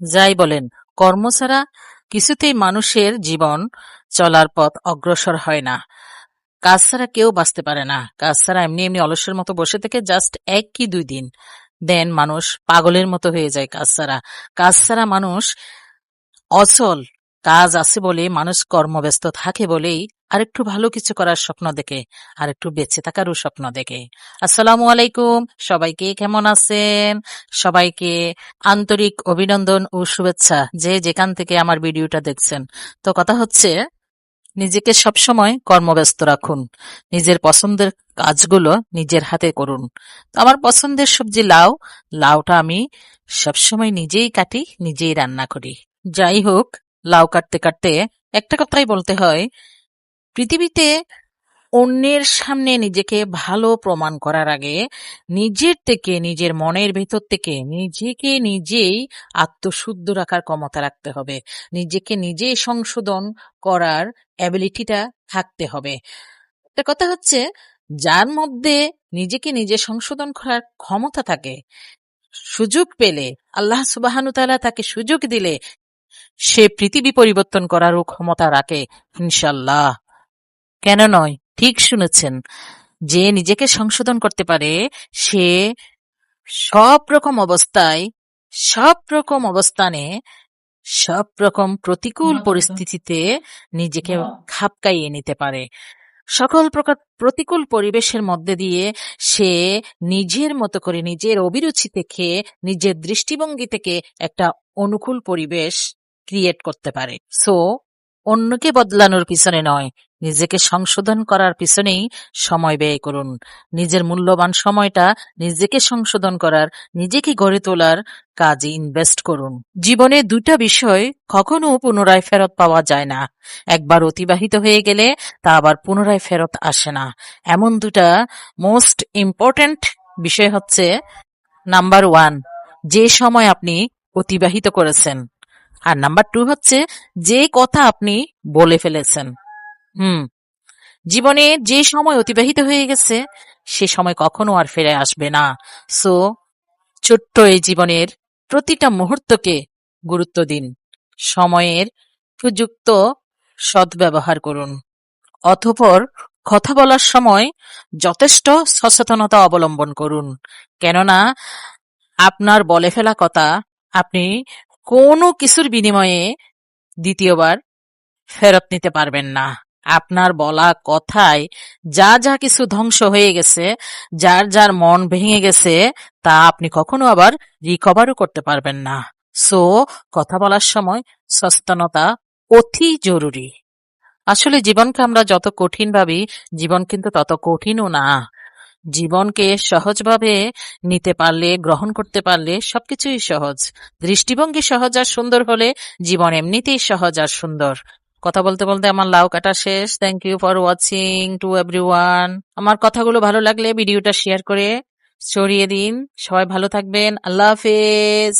যাই বলেন, কর্ম ছাড়া কিছুতেই মানুষের জীবন চলার পথ অগ্রসর হয় না। কাজ ছাড়া কেউ বাঁচতে পারে না। কাজ ছাড়া এমনি এমনি অলসের মতো বসে থেকে জাস্ট ১ কি ২ দিন, দেন মানুষ পাগলের মতো হয়ে যায় কাজ ছাড়া। কাজ ছাড়া মানুষ অচল। কাজ আছে বলে মানুষ কর্মব্যস্ত থাকে বলেই আরেকটু ভালো কিছু করার স্বপ্ন দেখে, আরেকটু বেঁচে থাকারও স্বপ্ন দেখে। আসসালামু আলাইকুম, সবাইকে কেমন আছেন? সবাইকে আন্তরিক অভিনন্দন ও শুভেচ্ছা, যে যেখান থেকে আমার ভিডিওটা দেখছেন। তো কথা হচ্ছে, নিজেকে সবসময় কর্মব্যস্ত রাখুন। নিজের পছন্দের কাজগুলো নিজের হাতে করুন। তো আমার পছন্দের সবজি লাউ। লাউটা আমি সবসময় নিজেই কাটি, নিজেই রান্না করি। যাই হোক, লাউ কাটতে কাটতে একটা কথাই বলতে হয়, পৃথিবীতে অন্যের সামনে নিজেকে ভালো প্রমাণ করার আগে নিজের থেকে, নিজের মনের ভেতর থেকে নিজেকে নিজেই আত্মশুদ্ধ রাখার ক্ষমতা রাখতে হবে। নিজেকে নিজেই সংশোধন করার অ্যাবিলিটিটা থাকতে হবে। একটা কথা হচ্ছে, যার মধ্যে নিজেকে নিজে সংশোধন করার ক্ষমতা থাকে, সুযোগ পেলে, আল্লাহ সুবহানাহু তাআলা তাকে সুযোগ দিলে সে পৃথিবী পরিবর্তন করারও ক্ষমতা রাখে, ইনশাল্লাহ। কেন নয়? ঠিক শুনেছেন। যে নিজেকে সংশোধন করতে পারে, সে সব রকম অবস্থায়, সব রকম অবস্থানে, সব রকম প্রতিকূল পরিস্থিতিতে নিজেকে খাপ খাইয়ে নিতে পারে। সকল প্রকার প্রতিকূল পরিবেশের মধ্যে দিয়ে সে নিজের মতো করে, নিজের অভিরুচি থেকে, নিজের দৃষ্টিভঙ্গি থেকে একটা অনুকূল পরিবেশ ক্রিয়েট করতে পারে। সো অন্যকে বদলানোর পিছনে নয়, নিজেকে সংশোধন করার পিছনেই সময় ব্যয় করুন। নিজের মূল্যবান সময়টা নিজেকে সংশোধন করার, নিজেকে গড়ে তোলার কাজে ইনভেস্ট করুন। জীবনে ২টা বিষয় কখনো পুনরায় ফেরত পাওয়া যায় না। একবার অতিবাহিত হয়ে গেলে তা আবার পুনরায় ফেরত আসে না। এমন ২টা মোস্ট ইম্পর্ট্যান্ট বিষয় হচ্ছে, নাম্বার 1, যে সময় আপনি অতিবাহিত করেছেন, আর নাম্বার 2 হচ্ছে যে কথা আপনি বলে ফেলেছেন। হুম জীবনে যে সময় অতিবাহিত হয়ে গেছে, সে সময় কখনো আর ফিরে আসবে না। সো ছোট্ট এই জীবনের প্রতিটা মুহূর্তকে গুরুত্ব দিন। সময়ের উপযুক্ত সদ্ব্যবহার করুন। অতঃপর কথা বলার সময় যথেষ্ট সচেতনতা অবলম্বন করুন। কেননা আপনার বলে ফেলা কথা আপনি কোনো কিছুর বিনিময়ে দ্বিতীয়বার ফেরত নিতে পারবেন না। আপনার বলা কথায় যা যা কিছু ধ্বংস হয়ে গেছে, যার যার মন ভেঙে গেছে, তা আপনি কখনো আবার রিকভারও করতে পারবেন না। সো কথা বলার সময় সচেতনতা অতি জরুরি। আসলে জীবনকে আমরা যত কঠিন ভাবি, জীবন কিন্তু তত কঠিনও না। জীবনকে সহজভাবে নিতে পারলে, গ্রহণ করতে পারলে সবকিছুই সহজ। দৃষ্টিভঙ্গি সহজ আর সুন্দর হলে জীবন এমনিতেই সহজ আর সুন্দর। কথা বলতে বলতে আমার লাউ কাটা শেষ। Thank you for watching to everyone. আমার কথাগুলো ভালো লাগলে ভিডিওটা শেয়ার করে ছড়িয়ে দিন। সবাই ভালো থাকবেন। আল্লাহ হাফেজ।